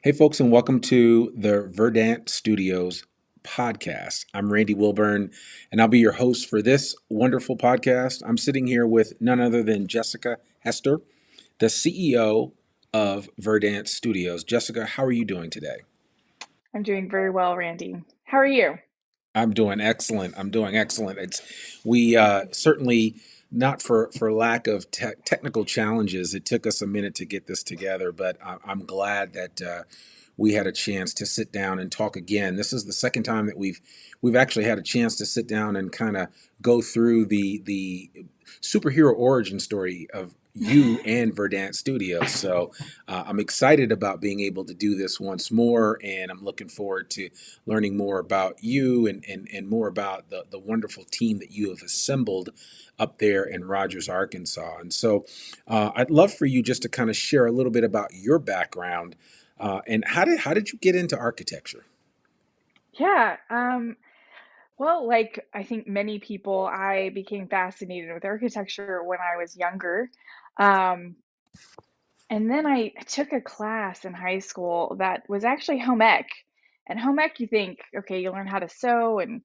Hey, folks, and welcome to the Verdant Studios podcast. I'm Randy Wilburn, and I'll be your host for this wonderful podcast. I'm sitting here with none other than Jessica Hester, the CEO of Verdant Studios. Jessica, how are you doing today? I'm doing very well, Randy. How are you? I'm doing excellent. I'm doing excellent. It's we certainly not for lack of technical challenges. It took us a minute to get this together, but I'm glad that we had a chance to sit down and talk again. This is the second time that we've actually had a chance to sit down and kind of go through the superhero origin story of you and Verdant Studios. So I'm excited about being able to do this once more, and I'm looking forward to learning more about you and more about the wonderful team that you have assembled up there in Rogers, Arkansas. And so I'd love for you just to kind of share a little bit about your background and how did you get into architecture? Yeah, well, like I think many people, I became fascinated with architecture when I was younger. Um, and then I took a class in high school that was actually home ec. And home ec, you think, okay, you learn how to sew and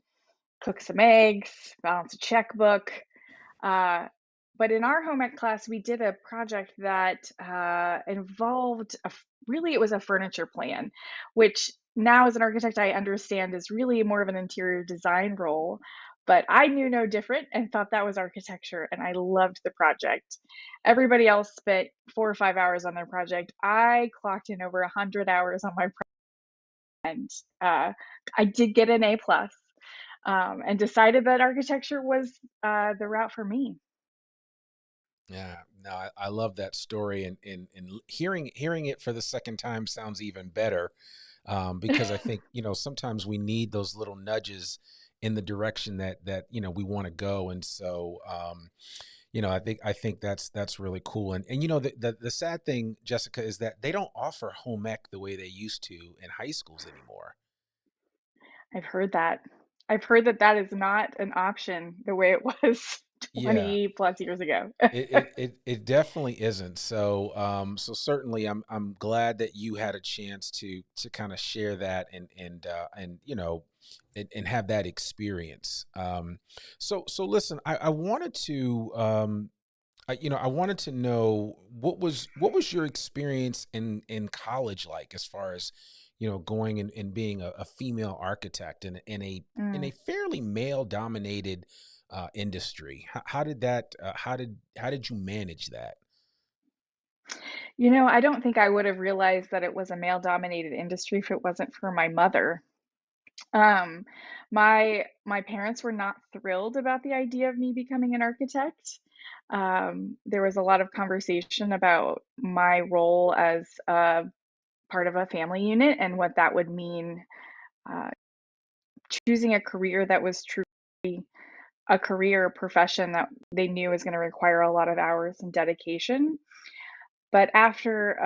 cook some eggs, balance a checkbook. Uh, but in our home ec class, we did a project that involved really it was a furniture plan, which now as an architect I understand is really more of an interior design role. But I knew no different and thought that was architecture, and I loved the project. Everybody else spent 4 or 5 hours on their project. I clocked in over 100 hours on my project, and uh, I did get an A plus, and decided that architecture was the route for me. Yeah, no, I love that story, and hearing it for the second time sounds even better, because I think sometimes we need those little nudges in the direction that we want to go, and so I think that's really cool, and the sad thing, Jessica, is that they don't offer home ec the way they used to in high schools anymore. I've heard that. I've heard that that is not an option the way it was Yeah. 20 plus years ago. It definitely isn't. So certainly I'm glad that you had a chance to kind of share that and have that experience. So listen, I wanted to I wanted to know what was your experience in college like, as far as going and being a female architect in a Mm. fairly male dominated industry. How did you manage that? I don't think I would have realized that it was a male-dominated industry if it wasn't for my mother. Um, my parents were not thrilled about the idea of me becoming an architect. There was a lot of conversation about my role as a part of a family unit and what that would mean, uh, choosing a career that was truly a career profession that they knew was going to require a lot of hours and dedication. But after,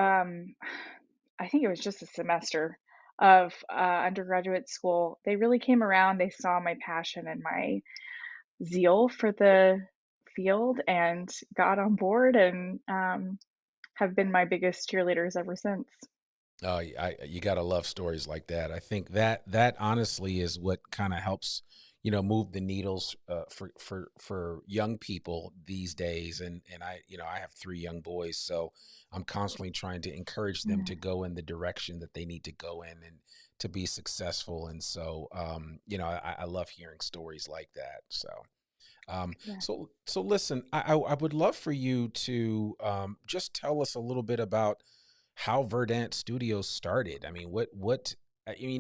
I think it was just a semester of undergraduate school, they really came around. They saw my passion and my zeal for the field and got on board and have been my biggest cheerleaders ever since. Oh, you gotta love stories like that. I think that honestly is what kind of helps, move the needles for young people these days. And I have three young boys, so I'm constantly trying to encourage them to Mm, go in the direction that they need to go in and to be successful. And so, I love hearing stories like that. So. yeah. So listen, I would love for you to just tell us a little bit about how Verdant Studios started. I mean,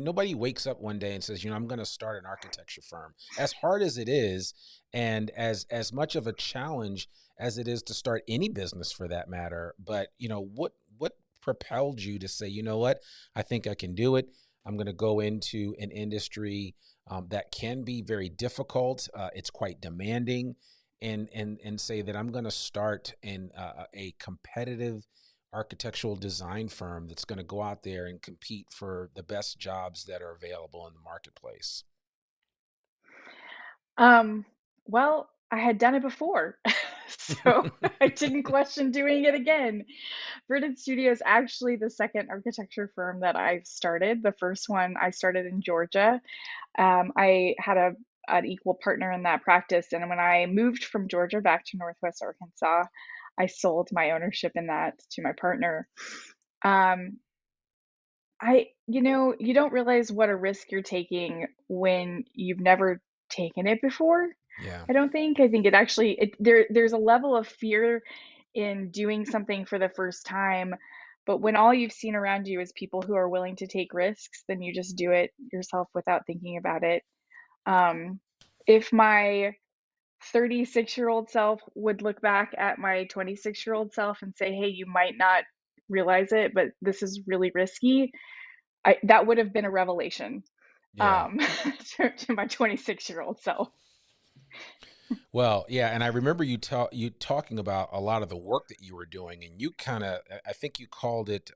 nobody wakes up one day and says, I'm going to start an architecture firm. As hard as it is, and as much of a challenge as it is to start any business for that matter, but what propelled you to say, you know what, I think I can do it. I'm going to go into an industry that can be very difficult. It's quite demanding, and say that I'm going to start in a competitive architectural design firm that's going to go out there and compete for the best jobs that are available in the marketplace. Um, well, I had done it before. So I didn't question doing it again. Verdant Studio is actually the second architecture firm that I've started. The first one I started in Georgia. I had an equal partner in that practice, and when I moved from Georgia back to Northwest Arkansas, I sold my ownership in that to my partner. Um, you don't realize what a risk you're taking when you've never taken it before. Yeah. I don't think. I think it actually there's a level of fear in doing something for the first time, but when all you've seen around you is people who are willing to take risks, then you just do it yourself without thinking about it. Um, if my 36-year-old self would look back at my 26-year-old self and say, "Hey, you might not realize it, but this is really risky," that would have been a revelation Yeah. um, to my 26-year-old self. Well, yeah, and I remember you talking about a lot of the work that you were doing, and you kind of, I think you called it,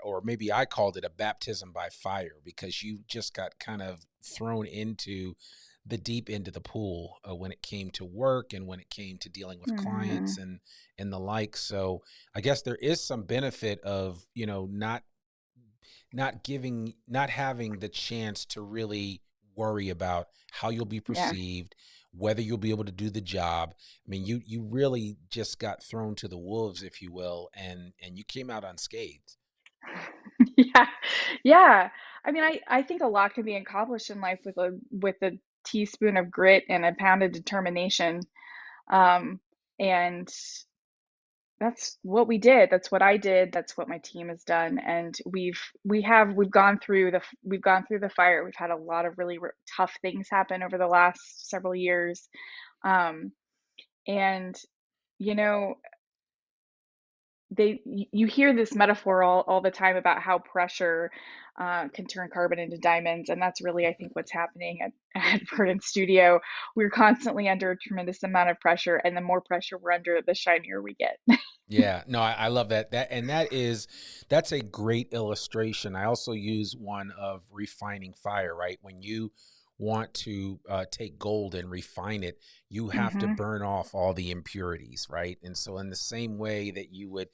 or maybe I called it a baptism by fire, because you just got kind of thrown into the deep end of the pool when it came to work and when it came to dealing with clients Mhm. and the like. So I guess there is some benefit of not having the chance to really worry about how you'll be Yeah. perceived, whether you'll be able to do the job. I mean, you really just got thrown to the wolves, if you will, and you came out unscathed. Yeah. Yeah. I mean, I think a lot can be accomplished in life with a teaspoon of grit and a pound of determination. And that's what we did. That's what I did. That's what my team has done. And we've gone through we've gone through the fire. We've had a lot of really tough things happen over the last several years. Um, and you know, you hear this metaphor all the time about how pressure can turn carbon into diamonds, and that's really, I think, what's happening at Verdant Studio. We're constantly under a tremendous amount of pressure, and the more pressure we're under, the shinier we get. Yeah, no, I love that. That's a great illustration. I also use one of refining fire, right? When you want to take gold and refine it, you have to Hmm. burn off all the impurities, right? And so, in the same way that you would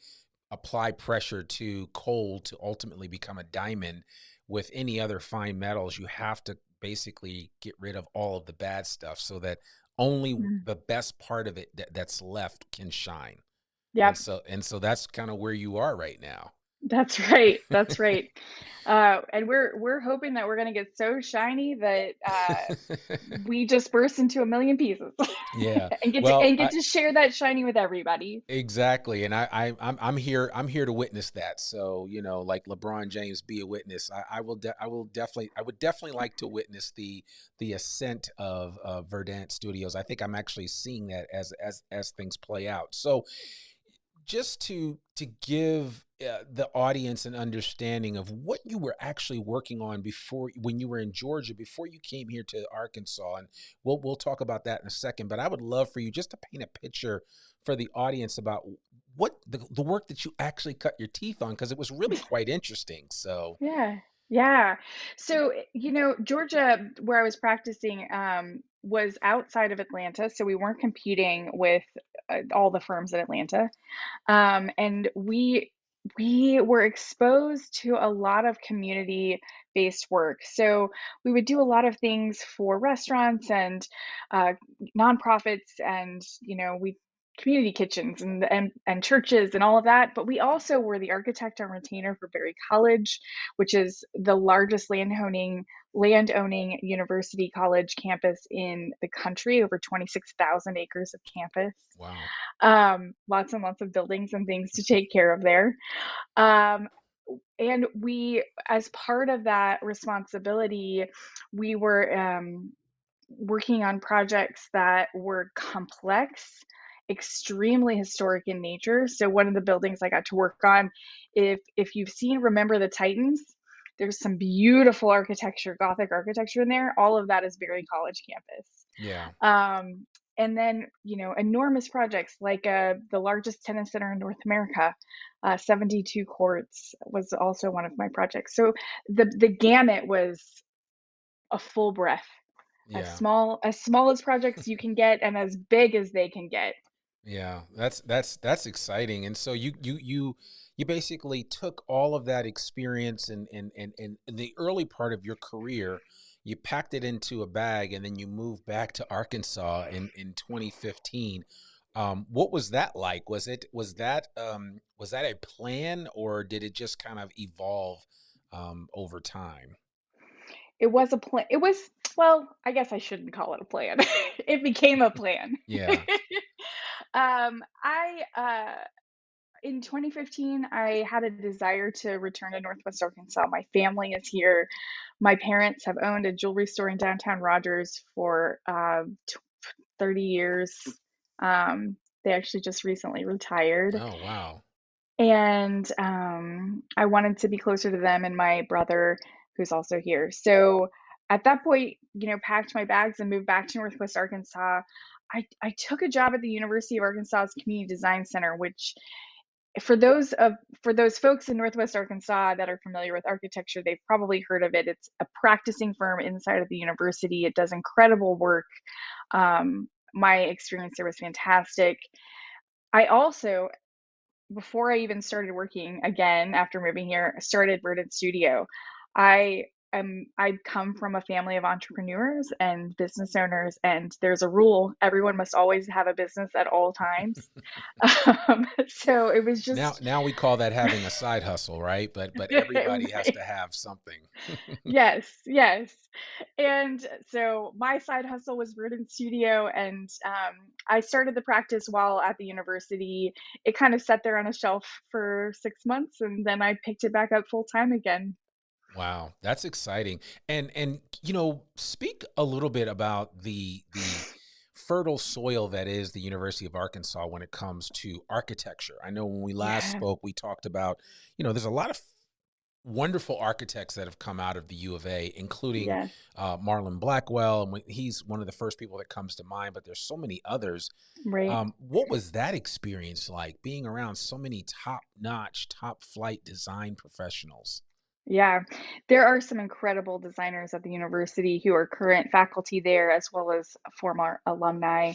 apply pressure to coal to ultimately become a diamond, with any other fine metals, you have to basically get rid of all of the bad stuff so that only the best part of it that's left can shine. And Yep, so that's kind of where you are right now. that's right. That's right. And we're hoping that we're gonna get so shiny that we just burst into a million pieces Yeah. and Well, get to share that shiny with everybody. exactly. And I'm here to witness that. So, like LeBron James, be a witness. I would definitely like to witness the ascent of Verdant Studios. I think I'm actually seeing that as things play out. So, just to give the audience an understanding of what you were actually working on before, when you were in Georgia, before you came here to Arkansas, and we'll talk about that in a second. But I would love for you just to paint a picture for the audience about what the work that you actually cut your teeth on, because it was really quite interesting. So Yeah. Yeah. So, Georgia, where I was practicing, was outside of Atlanta. So we weren't competing with all the firms in Atlanta. And we were exposed to a lot of community-based work. So we would do a lot of things for restaurants and uh, nonprofits, and we community kitchens and churches and all of that. But we also were the architect on retainer for Berry College, which is the largest land owning university college campus in the country, over 26,000 acres of campus. wow. Lots and lots of buildings and things to take care of there. Um, and as part of that responsibility, we were working on projects that were complex, extremely historic in nature. So one of the buildings I got to work on, if you've seen Remember the Titans, there's some beautiful architecture, Gothic architecture in there. All of that is Berry College campus. Yeah. Um, and then, enormous projects like the largest tennis center in North America, 72 courts was also one of my projects. So the gamut was a full breath, Yeah. as small as projects you can get and as big as they can get. Yeah, that's exciting. And so you basically took all of that experience and in the early part of your career, you packed it into a bag and then you moved back to Arkansas in 2015. What was that like? Was that a plan, or did it just kind of evolve over time? It was a plan. It was, well, I guess I shouldn't call it a plan. It became a plan. Yeah. I In 2015, I had a desire to return to Northwest Arkansas. My family is here. My parents have owned a jewelry store in downtown Rogers for 30 years. They actually just recently retired. Oh, wow. And I wanted to be closer to them and my brother, who's also here. So at that point, packed my bags and moved back to Northwest Arkansas. I took a job at the University of Arkansas's Community Design Center, which for those of for those folks in Northwest Arkansas that are familiar with architecture, they've probably heard of it. It's a practicing firm inside of the university. It does incredible work. My experience there was fantastic. I also, before I even started working again after moving here, I started Verdant Studio. I I come from a family of entrepreneurs and business owners, and there's a rule: everyone must always have a business at all times. So it was Now just now we call that having a side hustle, right? But everybody has right. to have something. Yes, yes. And so my side hustle was Verdant Studio, and I started the practice while at the university. It kind of sat there on a shelf for 6 months, and then I picked it back up full time again. Wow, that's exciting. And speak a little bit about the fertile soil that is the University of Arkansas when it comes to architecture. I know when we last Yeah, spoke, we talked about, there's a lot of wonderful architects that have come out of the U of A, including yes, Marlon Blackwell, and he's one of the first people that comes to mind. But there's so many others. right. What was that experience like, being around so many top-notch, top-flight design professionals? Yeah, there are some incredible designers at the university who are current faculty there, as well as former alumni.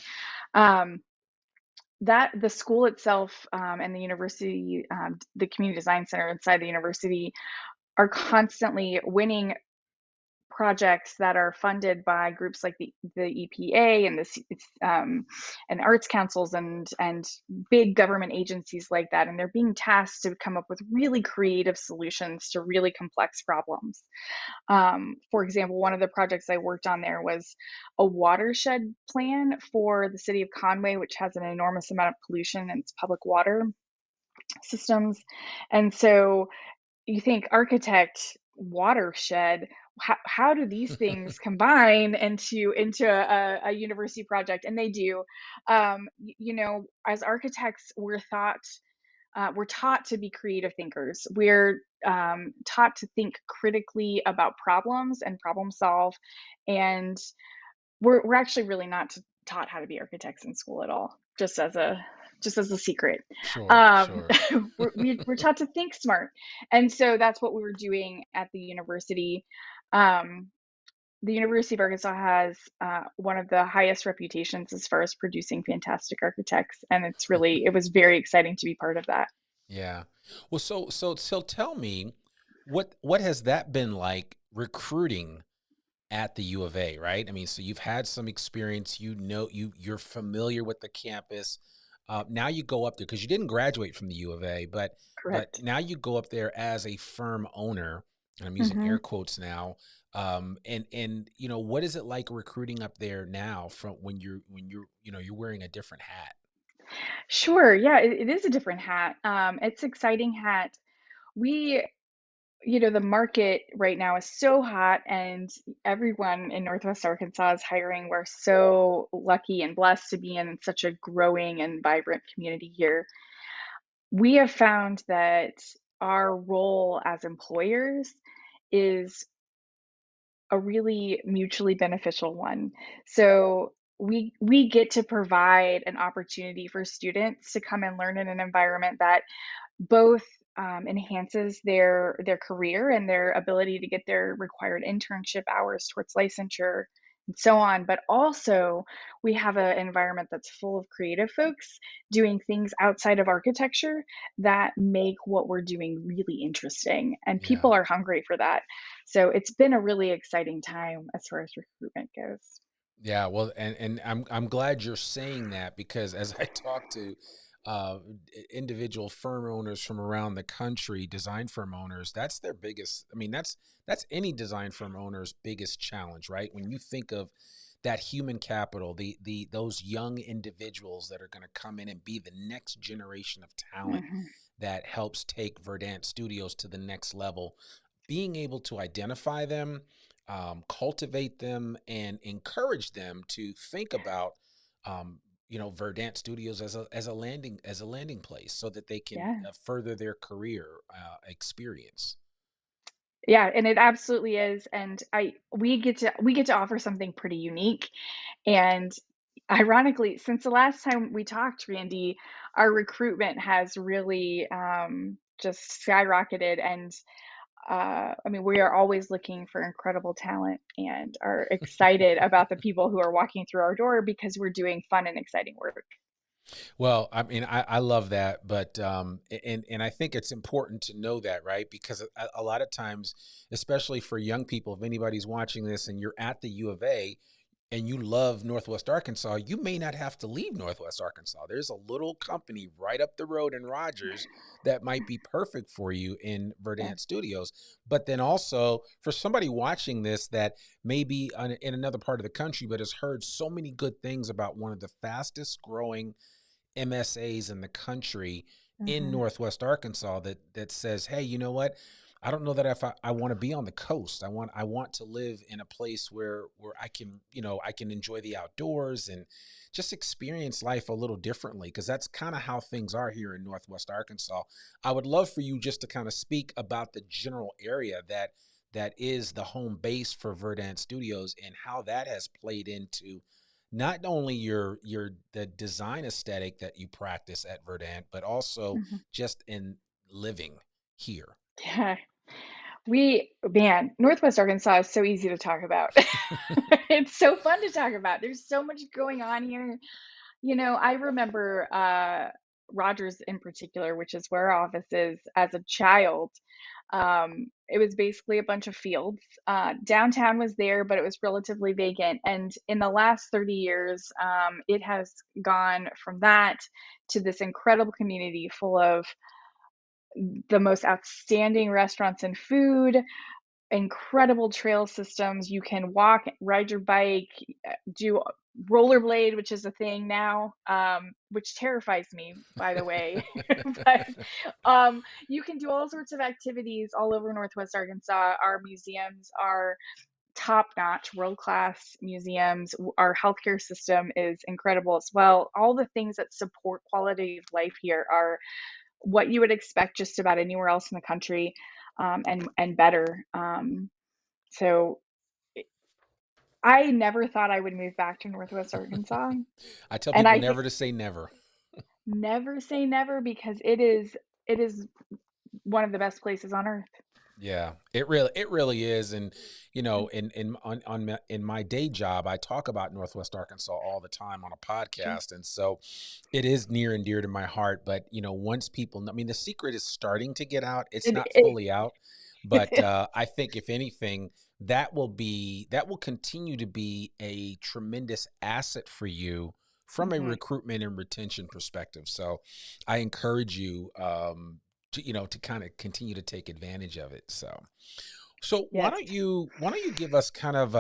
Um, that the school itself, and the university, the community design center inside the university, are constantly winning projects that are funded by groups like the EPA and and arts councils and big government agencies like that, and they're being tasked to come up with really creative solutions to really complex problems. For example, one of the projects I worked on there was a watershed plan for the city of Conway, which has an enormous amount of pollution in its public water systems. And so you think architect, watershed, how do these things combine into a university project? And they do. As architects, we're taught to be creative thinkers. We're taught to think critically about problems and problem solve, and we're actually really not taught how to be architects in school at all. Just as a secret, Sure, um, sure. we're taught to think smart, and so that's what we were doing at the university. Um, the University of Arkansas has one of the highest reputations as far as producing fantastic architects, and it was very exciting to be part of that. Yeah. Well, so tell me, what has that been like recruiting at the U of A, right? I mean, so you've had some experience, you're familiar with the campus. Now you go up there because you didn't graduate from the U of A, but Correct. now you go up there as a firm owner, and I'm using Hmm. air quotes now. And what is it like recruiting up there now from when you're wearing a different hat? Sure. Yeah, it is a different hat. It's exciting hat. We the market right now is so hot, and everyone in Northwest Arkansas is hiring. We're so lucky and blessed to be in such a growing and vibrant community here. We have found that our role as employers is a really mutually beneficial one. So we get to provide an opportunity for students to come and learn in an environment that both enhances their career and their ability to get their required internship hours towards licensure so on. But also, we have an environment that's full of creative folks doing things outside of architecture that make what we're doing really interesting. And Yeah. people are hungry for that. So it's been a really exciting time as far as recruitment goes. Yeah, well, and I'm glad you're saying that because as I talk to individual firm owners from around the country, design firm owners, that's their biggest. I mean, that's any design firm owner's biggest challenge, right? When you think of that human capital, the those young individuals that are going to come in and be the next generation of talent Mhm, that helps take Verdant Studios to the next level, being able to identify them, cultivate them, and encourage them to think about, um, Verdant Studios as a landing place, so that they can yeah. further their career experience. Yeah, and it absolutely is, and I we get to offer something pretty unique, and ironically, since the last time we talked, Randy, our recruitment has really, just skyrocketed, and, I mean, we are always looking for incredible talent and are excited about the people who are walking through our door because we're doing fun and exciting work. Well, I mean, I love that, but and I think it's important to know that, right? Because a lot of times, especially for young people, if anybody's watching this and you're at the U of A and you love Northwest Arkansas, you may not have to leave Northwest Arkansas. There's a little company right up the road in Rogers that might be perfect for you in Yeah, Verdant Studios. But then also for somebody watching this that may be in another part of the country, but has heard so many good things about one of the fastest growing MSAs in the country in mhm, Northwest Arkansas that says, "Hey, you know what? I don't know that if I want to be on the coast. I want to live in a place where I can, I can enjoy the outdoors and just experience life a little differently because that's kind of how things are here in Northwest Arkansas." I would love for you just to kind of speak about the general area that is the home base for Verdant Studios and how that has played into not only your the design aesthetic that you practice at Verdant, but also mhm. just in living here. Yeah. Northwest Arkansas is so easy to talk about. It's so fun to talk about. There's so much going on here. You know, I remember, Rogers in particular, which is where our office is, as a child, it was basically a bunch of fields. Downtown was there, but it was relatively vacant, and in the last 30 years, it has gone from that to this incredible community full of the most outstanding restaurants and food, incredible trail systems. You can walk, ride your bike, do rollerblade, which is a thing now, which terrifies me, by the way. But you can do all sorts of activities all over Northwest Arkansas. Our museums are top notch, world class museums. Our healthcare system is incredible as well. All the things that support quality of life here are what you would expect just about anywhere else in the country, and better. So I never thought I would move back to Northwest Arkansas, I tell and people I think never to say never. never say never because it is one of the best places on earth. Yeah, it really is, and in my day job, I talk about Northwest Arkansas all the time on a Sure. podcast, and so it is near and dear to my heart. But once people, I mean, the secret is starting to get out. It's It not it fully out, but is. I think if anything, that will continue to be a tremendous asset for you from a Mhm. recruitment and retention perspective. So, I encourage you. To kind of continue to take advantage of it. So Yes. why don't you give us kind of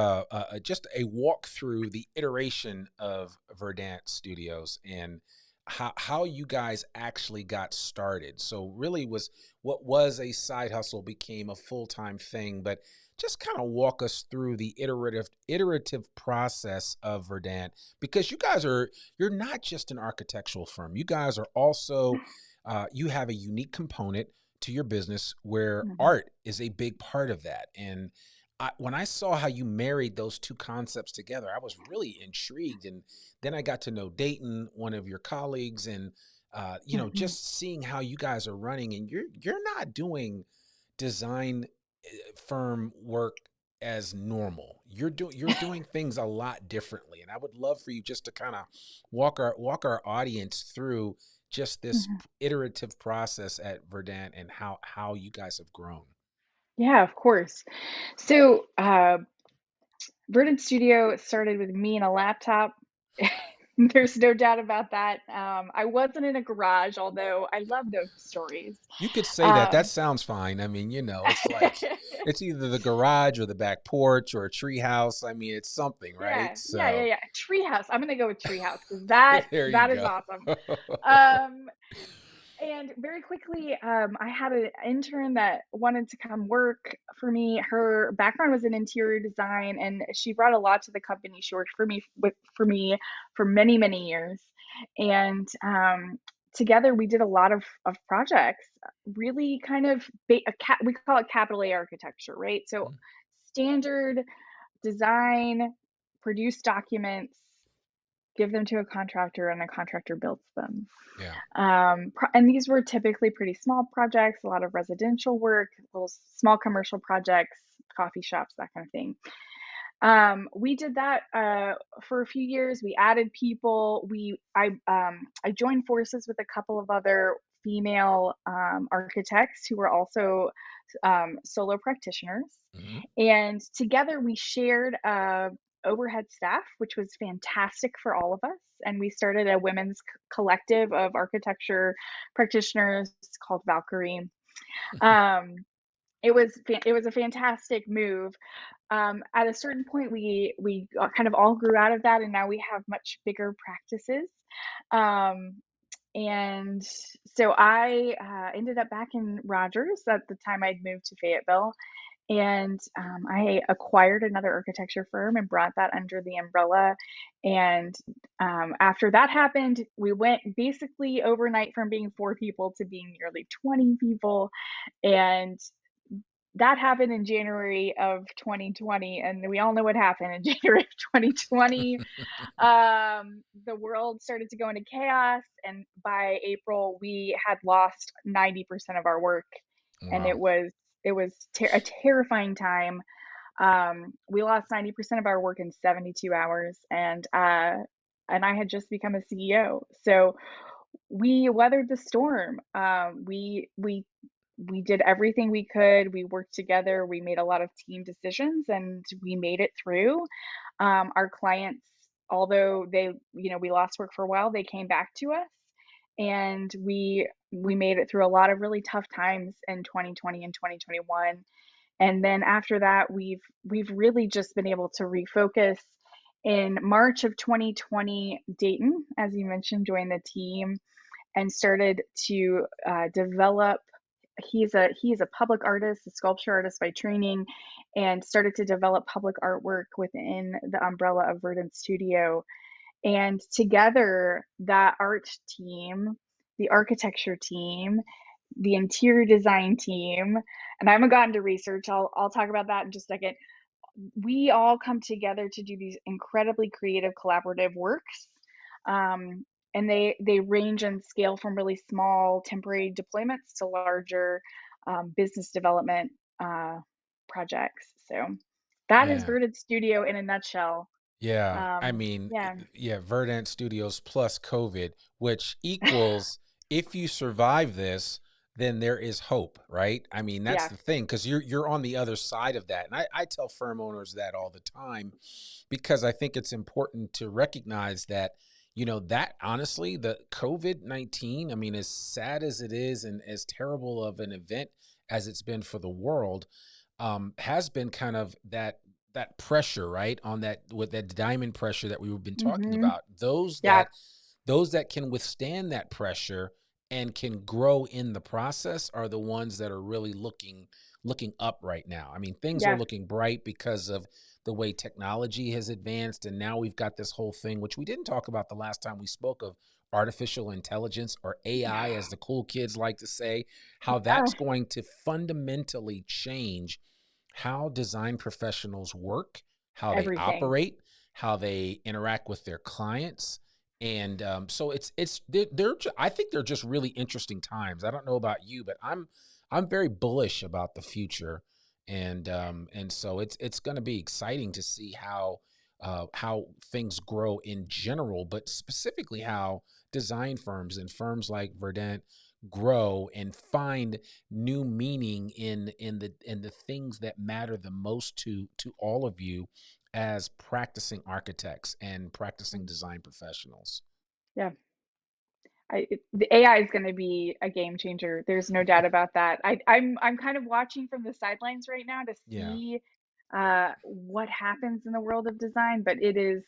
just a walk through the iteration of Verdant Studios and how you guys actually got started. So really was what was a side hustle became a full-time thing, but just kind of walk us through the iterative process of Verdant because you're not just an architectural firm. You guys are also you have a unique component to your business where Mhm. art is a big part of that. And when I saw how you married those two concepts together, I was really intrigued. And then I got to know Dayton, one of your colleagues, and Mhm. just seeing how you guys are running, and you're not doing design firm work as normal. You're doing things a lot differently, and I would love for you just to kind of walk our audience through just this Mhm. iterative process at Verdant and how you guys have grown. Yeah, of course. So, Verdant Studio started with me and a laptop. There's no doubt about that. I wasn't in a garage, although I love those stories. You could say that. That Um, sounds fine. I mean, it's like it's either the garage or the back porch or a tree house. I mean, it's something, right? yeah, yeah, yeah, So yeah. Treehouse. I'm gonna go with treehouse because that there you that is go. awesome. Um, And very quickly, I had an intern that wanted to come work for me. Her background was in interior design, and she brought a lot to the company. She worked for me for many, many years, and together we did a lot of projects. Really, kind of we call it capital A architecture, right? So standard design, produce documents, give them to a contractor, and a contractor builds them. Yeah. And these were typically pretty small projects, a lot of residential work, little small commercial projects, coffee shops, that kind of thing. We did that for a few years. We added people. I joined forces with a couple of other female architects who were also solo practitioners, Hmm. and together we shared overhead staff, which was fantastic for all of us. And we started a women's collective of architecture practitioners called Valkyrie. Um, it was a fantastic move. At a certain point, we kind of all grew out of that, and now we have much bigger practices. Um, and so I ended up back in Rogers at the time I'd moved to Fayetteville, and I acquired another architecture firm and brought that under the umbrella. And after that happened, we went basically overnight from being 4 people to being nearly 20 people. And that happened in January of 2020. And we all know what happened in January of 2020. The world started to go into chaos. And by April, we had lost 90% of our work. And Wow. it was a terrifying time. We lost 90% of our work in 72 hours, and I had just become a CEO. So we weathered the storm. We did everything we could. We worked together. We made a lot of team decisions, and we made it through. Our clients, although we lost work for a while, they came back to us, and we made it through a lot of really tough times in 2020 and 2021. And then after that, we've really just been able to refocus. In March of 2020, Dayton, as you mentioned, joined the team and started to develop. He's a public artist, a sculpture artist by training, and started to develop public artwork within the umbrella of Verdant Studio. And together, that art team, the architecture team, the interior design team, and I haven't gotten to research. I'll talk about that in just a second. We all come together to do these incredibly creative collaborative works. And they range in scale from really small temporary deployments to larger business development uh, projects. So that is Yeah. Verdant Studio in a nutshell. Yeah, I mean, Yeah, yeah, Verdant Studios plus COVID, which equals if you survive this, then there is hope, right? I mean, that's yeah, the thing because you're on the other side of that, and I tell firm owners that all the time because I think it's important to recognize that that honestly, the COVID-19, I mean, as sad as it is and as terrible of an event as it's been for the world, has been kind of that pressure, right? On that with that diamond pressure that we've been talking hmm about. Those yeah, that those that can withstand that pressure and can grow in the process are the ones that are really looking up right now. I mean, things are yeah. looking bright because of the way technology has advanced and now we've got this whole thing which we didn't talk about the last time we spoke of artificial intelligence or AI as the cool kids like to say, how Yeah, that's going to fundamentally change how design professionals work, how they everything. operate, how they interact with their clients, and so I think they're just really interesting times. I don't know about you, but I'm very bullish about the future, and so it's going to be exciting to see how things grow in general, but specifically how design firms and firms like Verdant grow and find new meaning in the things that matter the most to all of you as practicing architects and practicing design professionals. Yeah. The AI is gonna be a game changer. There's no doubt about that. I'm kind of watching from the sidelines right now to Yeah. see, what happens in the world of design, but it is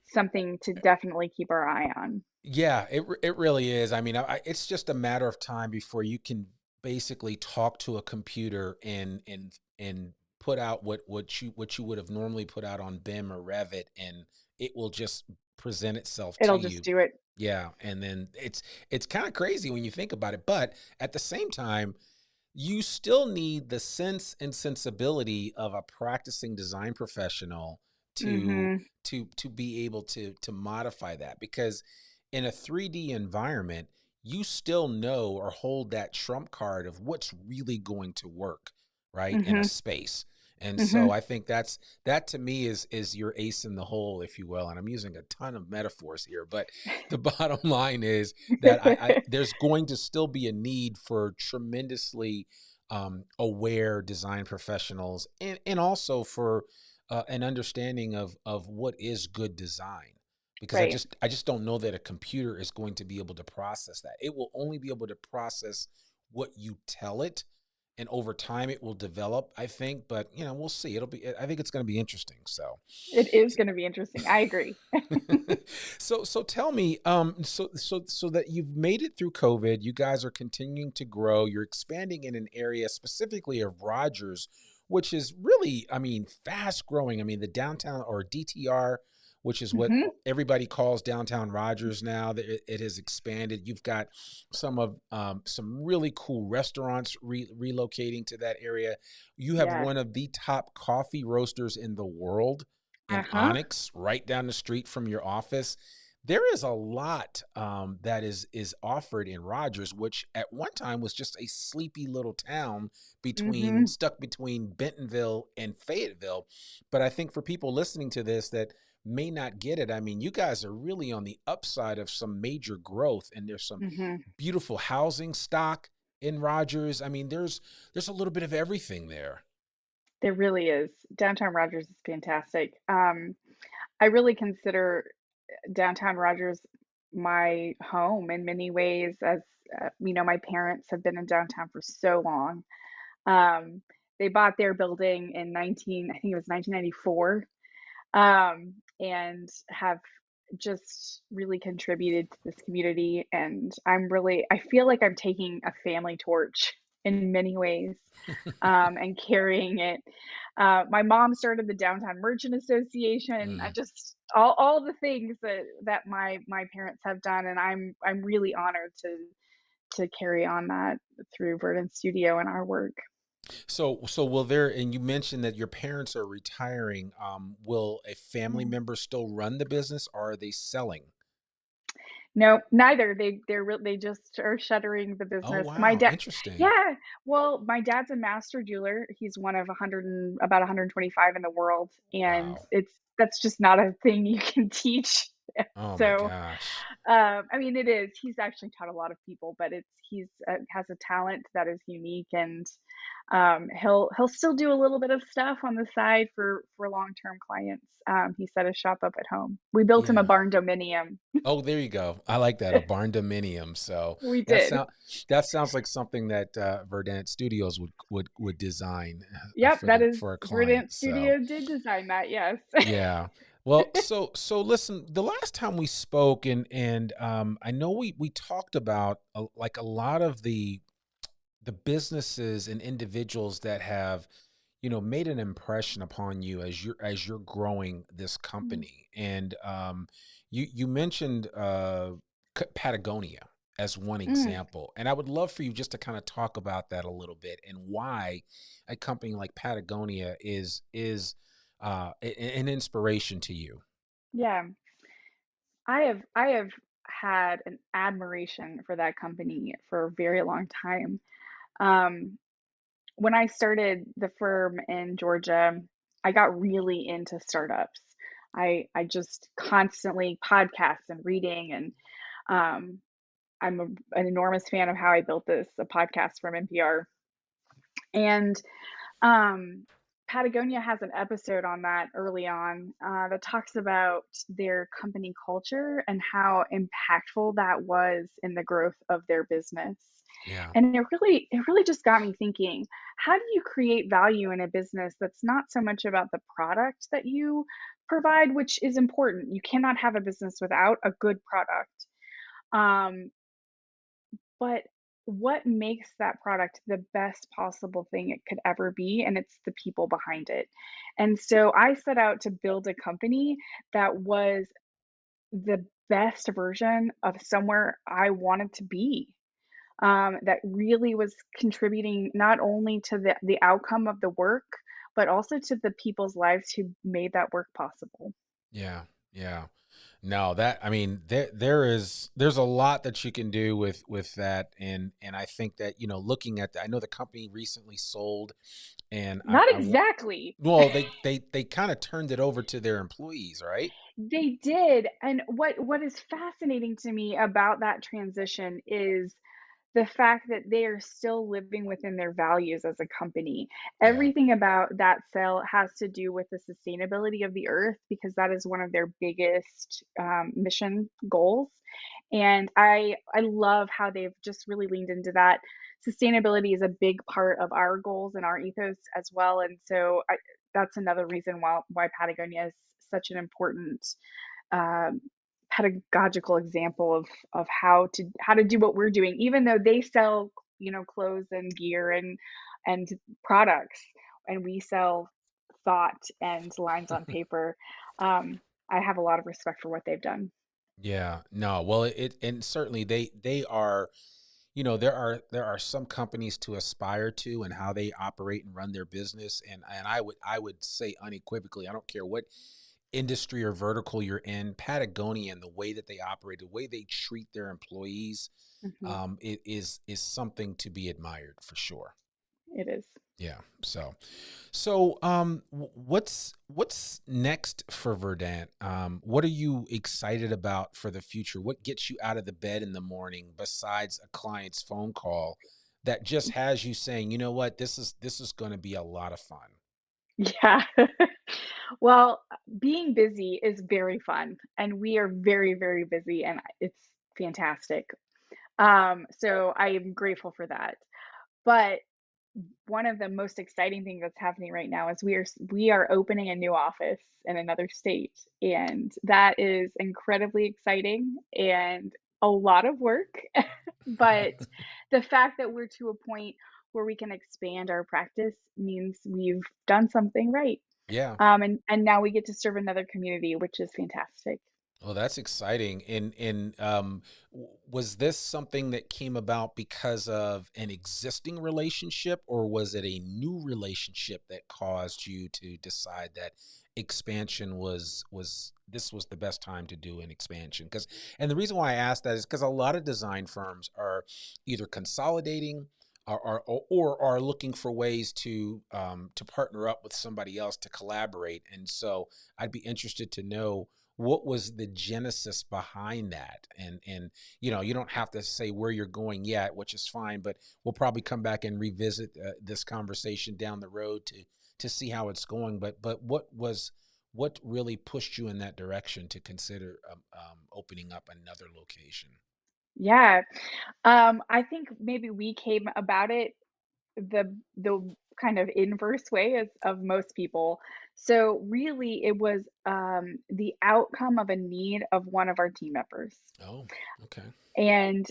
something to definitely keep our eye on. Yeah, it really is. I mean, it's just a matter of time before you can basically talk to a computer and put out what you would have normally put out on BIM or Revit, and it will just present itself to It'll just you. do it. Yeah, and then it's kind of crazy when you think about it, but at the same time, you still need the sense and sensibility of a practicing design professional to Mhm, to be able to modify that, because in a 3D environment you still know or hold that trump card of what's really going to work right in a mhm, space. And so mhm. I think that to me is your ace in the hole, if you will, and I'm using a ton of metaphors here, but the bottom line is that I there's going to still be a need for tremendously aware design professionals, and also for an understanding of what is good design, because I Right. just I just don't know that a computer is going to be able to process that. It will only be able to process what you tell it, and over time it will develop, I think, but we'll see. I think it's going to be interesting. So It is gonna be interesting. I agree. so tell me, so that you've made it through COVID, you guys are continuing to grow, you're expanding in an area specifically of Rogers, which is really, I mean, fast growing. I mean, the downtown, or DTR, which is what Mhm. everybody calls downtown Rogers now, that it has expanded. You've got some really cool restaurants relocating to that area. You have Yes. one of the top coffee roasters in the world in Uh-huh. Onyx, right down the street from your office. There is a lot that is offered in Rogers, which at one time was just a sleepy little town Mhm. stuck between Bentonville and Fayetteville. But I think for people listening to this that may not get it, I mean, you guys are really on the upside of some major growth, and there's some Mhm. beautiful housing stock in Rogers. I mean, there's a little bit of everything there. There really is. Downtown Rogers is fantastic. I really consider downtown Rogers my home in many ways, as my parents have been in downtown for so long. Um, they bought their building in 19 I think it was 1994, and have just really contributed to this community, and I feel like I'm taking a family torch in many ways, and carrying it. My mom started the Downtown Merchant Association. I Mm. just all the things that my parents have done, and I'm really honored to carry on that through Verdant Studio and our work. So will there, and you mentioned that your parents are retiring, will a family Yeah. member still run the business, or are they selling? No, neither. They just are shuttering the Oh, business. My wow, dad, interesting. yeah. Well, my dad's a master jeweler. He's one of 100 and about 125 in the world, and Wow. that's just not a thing you can teach. Oh my So, gosh. I mean, it is. He's actually taught a lot of people, but he's has a talent that is unique, and he'll still do a little bit of stuff on the side for long term clients. He set a shop up at home. We built him a Yeah. barn dominium. Oh, there you go. I like that, a barn dominium. So We that did. sound that sounds like something that Verdant Studios would design Yep, that is for a Verdant client. So Studio did design that, yes. yeah. Well, so listen, the last time we spoke, and I know we talked about like a lot of the businesses and individuals that have made an impression upon you as you're growing this Mm, company. And you mentioned Patagonia as one mm, example, and I would love for you just to kind of talk about that a little bit, and why a company like Patagonia is an inspiration to you. yeah. I have had an admiration for that company for a very long time. Um, when I started the firm in Georgia, I got really into startups. I just constantly podcasts and reading, and um, an enormous fan of How I Built This, a podcast from NPR. And um, Patagonia has an episode on that early on that talks about their company culture and how impactful that was in the growth of their business. Yeah. And it really just got me thinking, how do you create value in a business that's not so much about the product that you provide, which is important. You cannot have a business without a good product. Um, but what makes that product the best possible thing it could ever be? And it's the people behind it. And so I set out to build a company that was the best version of somewhere I wanted to be. That really was contributing not only to the outcome of the work, but also to the people's lives who made that work possible. Yeah. Yeah. No, that I mean, there's a lot that you can do with that, and I think that looking at that, I know the company recently sold, and Not I want exactly. well, they kind of turned it over to their employees, right? They did. And what is fascinating to me about that transition is the fact that they are still living within their values as a company. Yeah. Everything about that sale has to do with the sustainability of the earth because that is one of their biggest mission goals. And I love how they've just really leaned into that. Sustainability is a big part of our goals and our ethos as well. And so that's another reason why Patagonia is such an important um, pedagogical example of how to do what we're doing, even though they sell clothes and gear and products, and we sell thought and lines on paper. Um, I have a lot of respect for what they've done. Yeah. No, well, and certainly they are, there are some companies to aspire to and how they operate and run their business, and I would say unequivocally, I don't care what industry or vertical you're in, Patagonia and the way that they operate, the way they treat their employees, Hmm. it is something to be admired for sure. It is. Yeah. So, what's next for Verdant? What are you excited about for the future? What gets you out of the bed in the morning besides a client's phone call that just has you saying, you know what, this is going to be a lot of fun. Yeah. Well, being busy is very fun, and we are very, very busy, and it's fantastic. So I am grateful for that. But one of the most exciting things that's happening right now is we are opening a new office in another state, and that is incredibly exciting and a lot of work. But the fact that we're to a point where we can expand our practice means we've done something right. Yeah. And now we get to serve another community, which is fantastic. Well, that's exciting. And was this something that came about because of an existing relationship, or was it a new relationship that caused you to decide that expansion was this was the best time to do an expansion? Because and the reason why I asked that is because a lot of design firms are either consolidating or are looking for ways to partner up with somebody else to collaborate. And so I'd be interested to know what was the genesis behind that. And you don't have to say where you're going yet, which is fine, but we'll probably come back and revisit this conversation down the road to see how it's going. But what really pushed you in that direction to consider opening up another location? Yeah. I think maybe we came about it the kind of inverse way as of most people. So really it was the outcome of a need of one of our team members. Oh, okay. And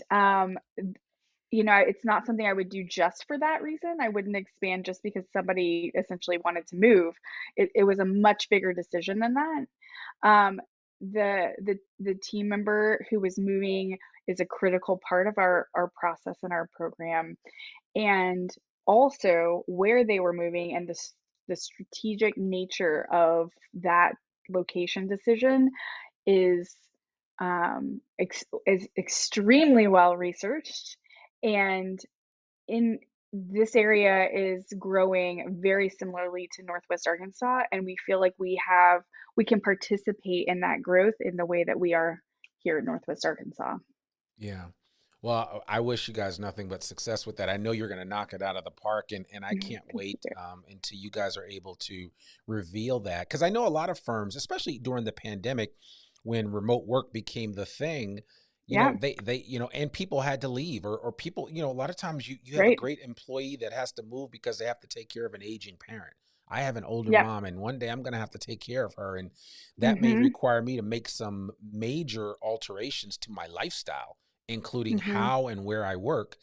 it's not something I would do just for that reason. I wouldn't expand just because somebody essentially wanted to move. It was a much bigger decision than that. Um, the team member who was moving is a critical part of our process and our program, and also where they were moving and the strategic nature of that location decision is is extremely well researched, and in this area is growing very similarly to Northwest Arkansas, and we feel like we can participate in that growth in the way that we are here in Northwest Arkansas. Yeah. Well, I wish you guys nothing but success with that. I know you're going to knock it out of the park, and I can't Thank wait you. until you guys are able to reveal that. Because I know a lot of firms, especially during the pandemic, when remote work became the thing, Yeah, and people had to leave, or people, a lot of times you have a right. great employee that has to move because they have to take care of an aging parent. I have an older Yeah. mom, and one day I'm going to have to take care of her, and that may Mhm. require me to make some major alterations to my lifestyle, including Mhm. how and where I work.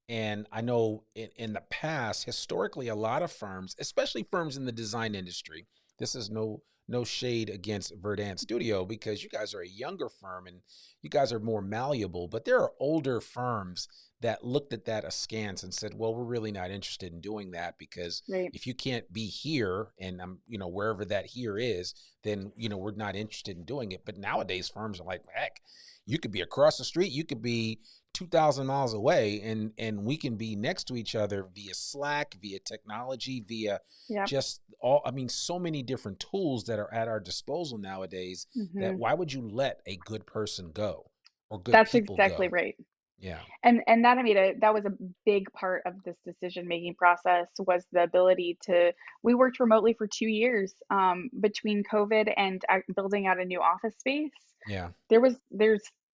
And I know in the past, historically, a lot of firms, especially firms in the design industry, this is no shade against Verdant Studio because you guys are a younger firm and you guys are more malleable, but there are older firms that looked at that askance and said, well, we're really not interested in doing that because Right. if you can't be here and I'm, wherever that here is, then, we're not interested in doing it. But nowadays firms are like, heck, you could be across the street, you could be 2,000 miles away, and we can be next to each other via Slack, via technology, via Yep. just so many different tools that are at our disposal nowadays, that Mhm. why would you let a good person go or good That's people exactly go? right. Yeah. And that I mean, that was a big part of this decision-making process was the ability to we worked remotely for 2 years, between COVID and building out a new office space. Yeah. There's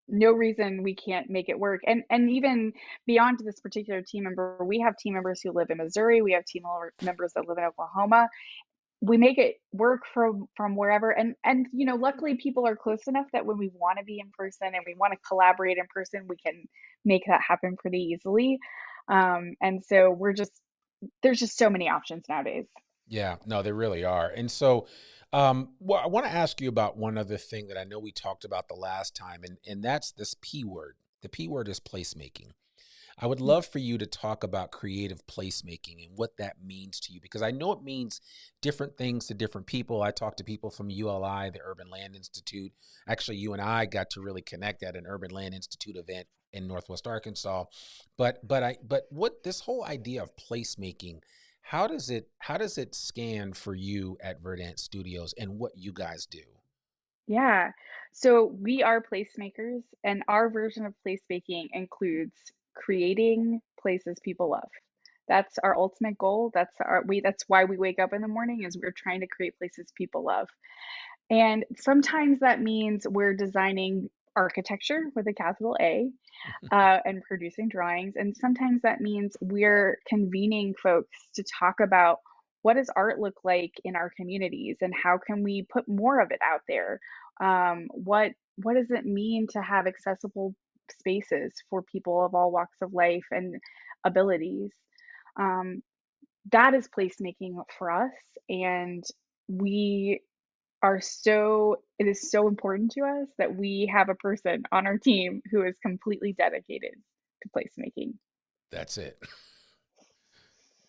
no reason we can't make it work, and even beyond this particular team member, we have team members who live in Missouri, we have members that live in Oklahoma. We make it work from wherever, and, luckily people are close enough that when we wanna be in person and we wanna collaborate in person, we can make that happen pretty easily, and so there's just so many options nowadays. Yeah, no, they really are. And so, well, I want to ask you about one other thing that I know we talked about the last time, and that's this P word. The P word is placemaking. I would love for you to talk about creative placemaking and what that means to you, because I know it means different things to different people. I talked to people from ULI, the Urban Land Institute. Actually, you and I got to really connect at an Urban Land Institute event in Northwest Arkansas. But what this whole idea of placemaking, how does it scan for you at Verdant Studios and what you guys do? Yeah. So we are placemakers, and our version of placemaking includes creating places people love. That's our ultimate goal. That's why we wake up in the morning is we're trying to create places people love. And sometimes that means we're designing architecture with a capital A, and producing drawings. And sometimes that means we're convening folks to talk about what does art look like in our communities and how can we put more of it out there? What does it mean to have accessible spaces for people of all walks of life and abilities? Um, that is placemaking for us, and we it is so important to us that we have a person on our team who is completely dedicated to placemaking. That's it.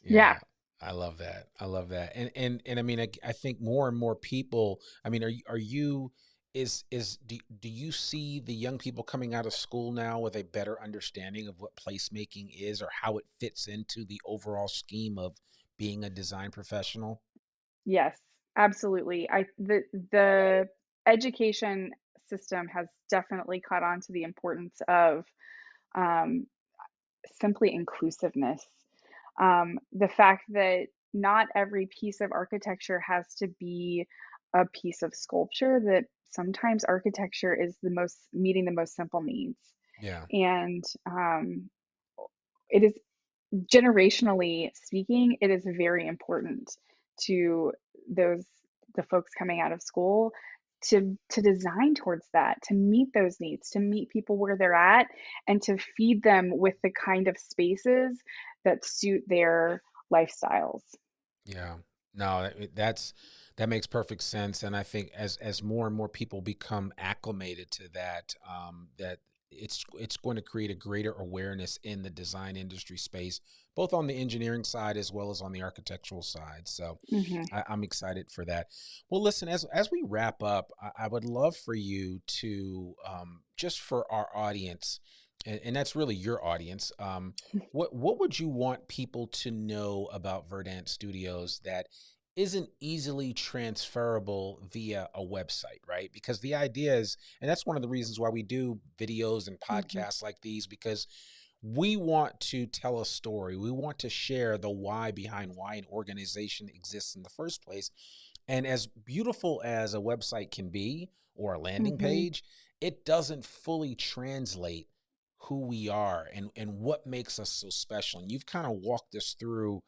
Yeah. Yeah, I love that. I love that. And I mean, I think more and more people. I mean, are you do you see the young people coming out of school now with a better understanding of what placemaking is or how it fits into the overall scheme of being a design professional? Yes, absolutely. The education system has definitely caught on to the importance of, um, simply inclusiveness. The fact that not every piece of architecture has to be a piece of sculpture, that sometimes architecture is the most meeting the most simple needs. Yeah, And, it is generationally speaking, it is very important to those the folks coming out of school to design towards that, to meet those needs, to meet people where they're at, and to feed them with the kind of spaces that suit their lifestyles. yeah. No, that makes perfect sense, and I think as more and more people become acclimated to that, that it's going to create a greater awareness in the design industry space, both on the engineering side as well as on the architectural side. So, Mhm. I'm excited for that. Well, listen, as we wrap up, I would love for you to just for our audience. And that's really your audience. What would you want people to know about Verdant Studios that isn't easily transferable via a website, right? Because the idea is, and that's one of the reasons why we do videos and Hmm. podcasts like these, because we want to tell a story. We want to share the why behind why an organization exists in the first place. And as beautiful as a website can be or a landing Hmm. page, it doesn't fully translate who we are and what makes us so special. And you've kind of walked us through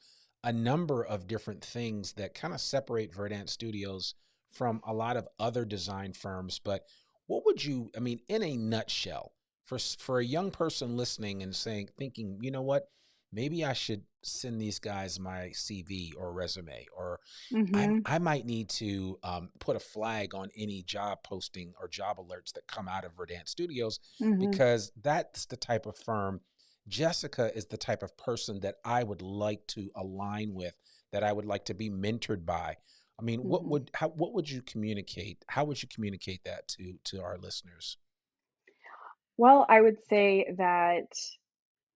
a number of different things that kind of separate Verdant Studios from a lot of other design firms. But what would you, I mean, in a nutshell, for a young person listening and saying, thinking, you know what, maybe I should send these guys my CV or resume, or Hmm. I might need to put a flag on any job posting or job alerts that come out of Verdant Studios, Hmm. because that's the type of firm. Jessica is the type of person that I would like to align with, that I would like to be mentored by. I mean, Hmm. what would you communicate? How would you communicate that to our listeners? Well, I would say that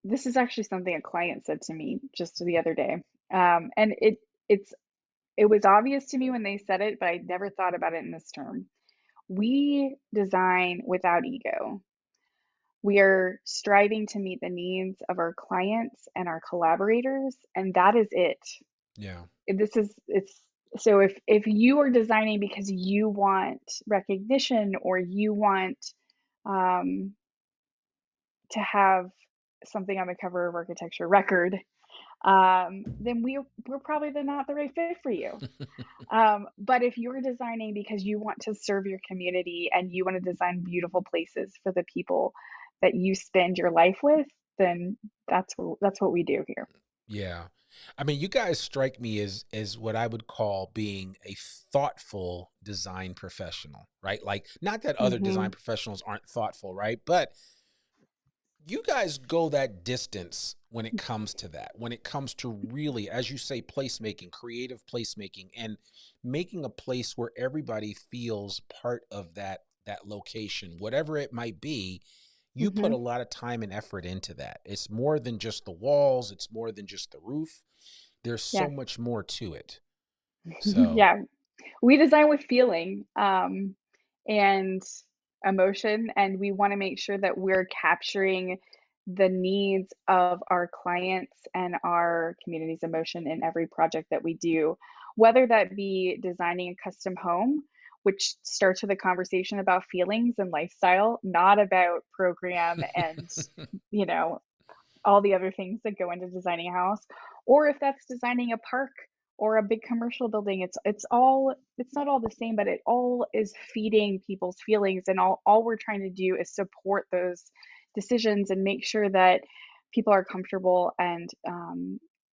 this is actually something a client said to me just the other day. And it's it was obvious to me when they said it, but I never thought about it in this term. We design without ego. We are striving to meet the needs of our clients and our collaborators, and that is it. Yeah. This is it's so if you are designing because you want recognition or you want um, to have something on the cover of Architecture Record, then we're probably not the right fit for you. But if you're designing because you want to serve your community and you want to design beautiful places for the people that you spend your life with, then that's what we do here. Yeah. I mean, you guys strike me as what I would call being a thoughtful design professional, right? Like, not that other design Mhm. professionals aren't thoughtful, right? But you guys go that distance when it comes to that. When it comes to really, as you say, placemaking, creative placemaking, and making a place where everybody feels part of that location, whatever it might be. You put a Mhm. lot of time and effort into that. It's more than just the walls, it's more than just the roof. There's so Yeah. much more to it. So, Yeah. We design with feeling, and emotion, and we wanna make sure that we're capturing the needs of our clients and our community's emotion in every project that we do, whether that be designing a custom home, which starts with a conversation about feelings and lifestyle, not about program and, you know, all the other things that go into designing a house, or if that's designing a park or a big commercial building, it's not all the same, but it all is feeding people's feelings, and all we're trying to do is support those decisions and make sure that people are comfortable and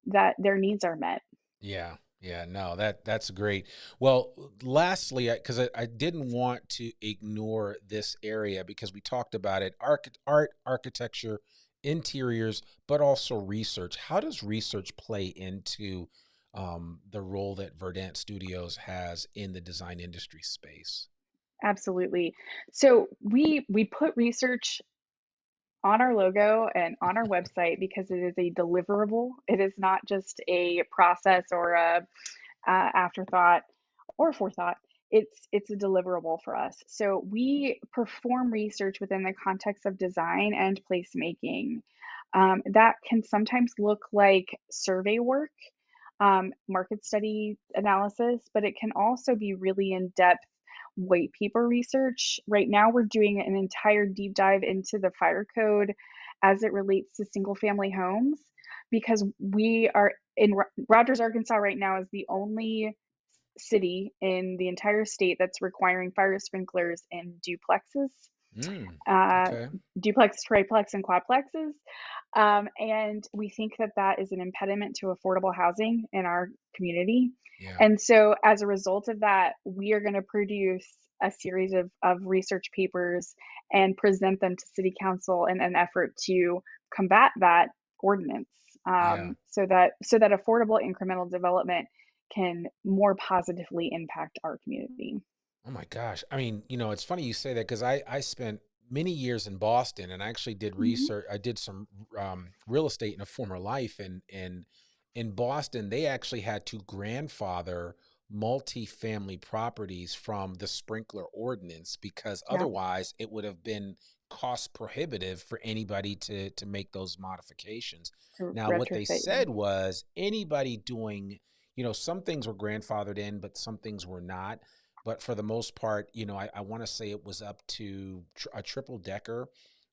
that their needs are met. yeah, yeah, no, that's great. Well, lastly, because I didn't want to ignore this area because we talked about it, art, architecture, interiors, but also research. How does research play into the role that Verdant Studios has in the design industry space? Absolutely. So we put research on our logo and on our website because it is a deliverable. It is not just a process or a afterthought or forethought. It's a deliverable for us. So we perform research within the context of design and placemaking. That can sometimes look like survey work, market study analysis, but it can also be really in depth white paper research. Right now, we're doing an entire deep dive into the fire code as it relates to single family homes because we are in Rogers, Arkansas right now is the only city in the entire state that's requiring fire sprinklers in duplexes, Mm, uh, okay. duplex, triplex, and quadplexes. And we think that that is an impediment to affordable housing in our community. Yeah, And so, as a result of that, we are going to produce a series of research papers and present them to City Council in an effort to combat that ordinance, yeah. so that affordable incremental development can more positively impact our community. Oh my gosh. I mean, it's funny you say that because I spent many years in Boston, and I actually did Mhm. research. I did some real estate in a former life, and in Boston, they actually had to grandfather multi-family properties from the sprinkler ordinance because Yeah, otherwise it would have been cost prohibitive for anybody to make those modifications. to Now, what they retrofit, yeah. said was anybody doing, some things were grandfathered in, but some things were not. But for the most part, I want to say it was up to a triple decker.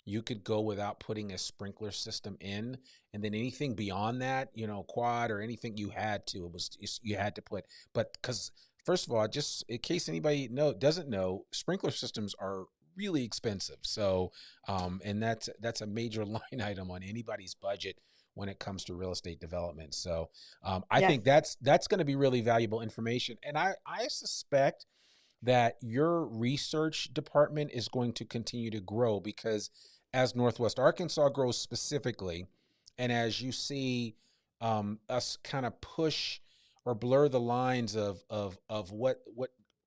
You could go without putting a sprinkler system in, and then anything beyond that, quad or anything, you had to. You had to put. But because first of all, just in case anybody doesn't know, sprinkler systems are really expensive. So, and that's a major line item on anybody's budget when it comes to real estate development. So, I Yes. think that's going to be really valuable information, and I suspect that your research department is going to continue to grow because as Northwest Arkansas grows specifically, and as you see us kind of push or blur the lines of what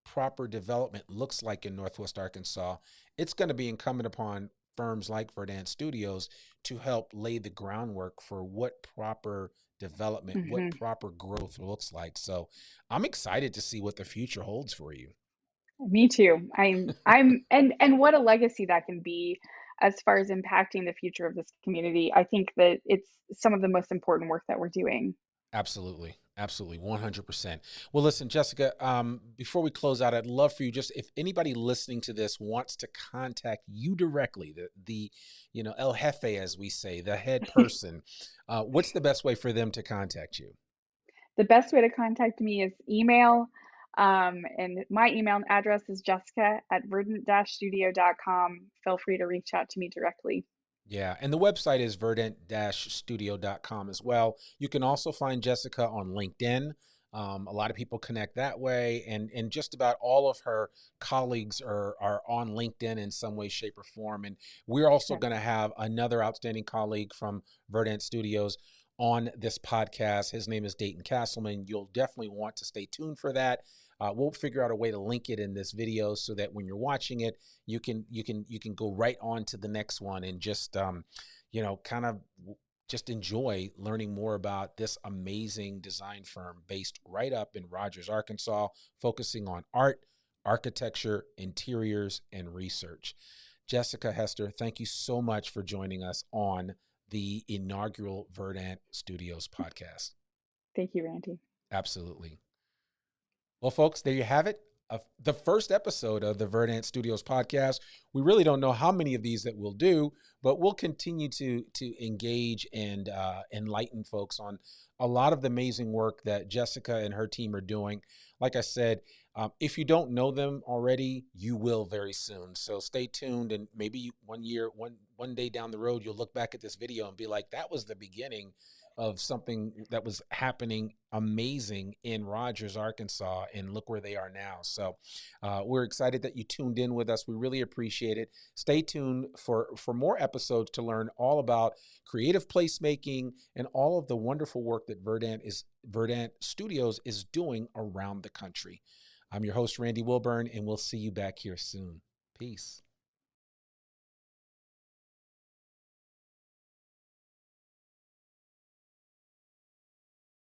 proper development looks like in Northwest Arkansas, it's going to be incumbent upon firms like Verdant Studios to help lay the groundwork for what proper development, what Mhm. proper growth looks like. So I'm excited to see what the future holds for you. Me too. I'm and what a legacy that can be as far as impacting the future of this community. I think that it's some of the most important work that we're doing. Absolutely. Absolutely. 100%. Well, listen, Jessica, before we close out, I'd love for you just if anybody listening to this wants to contact you directly, the El Jefe, as we say, the head person, what's the best way for them to contact you? The best way to contact me is email, and my email address is jessica@verdant-studio.com. Feel free to reach out to me directly. Yeah, and the website is verdant-studio.com as well. You can also find Jessica on LinkedIn. A lot of people connect that way, and just about all of her colleagues are on LinkedIn in some way, shape, or form. And we're also Yes. going to have another outstanding colleague from Verdant Studios on this podcast. His name is Dayton Castleman. You'll definitely want to stay tuned for that. We'll figure out a way to link it in this video so that when you're watching it, you can go right on to the next one and just kind of just enjoy learning more about this amazing design firm based right up in Rogers, Arkansas, focusing on art, architecture, interiors, and research. Jessica, Hester, thank you so much for joining us on the inaugural Verdant Studios podcast. Thank you, Randy. Absolutely. Well, folks, there you have it. The first episode of the Verdant Studios podcast. We really don't know how many of these that we'll do, but we'll continue to engage and enlighten folks on a lot of the amazing work that Jessica and her team are doing. Like I said, if you don't know them already, you will very soon. So stay tuned, and maybe one day down the road, you'll look back at this video and be like, "That was the beginning of something that was happening amazing in Rogers, Arkansas, and look where they are now." So we're excited that you tuned in with us. We really appreciate it. Stay tuned for more episodes to learn all about creative placemaking and all of the wonderful work that Verdant Studios is doing around the country. I'm your host, Randy Wilburn, and we'll see you back here soon. Peace.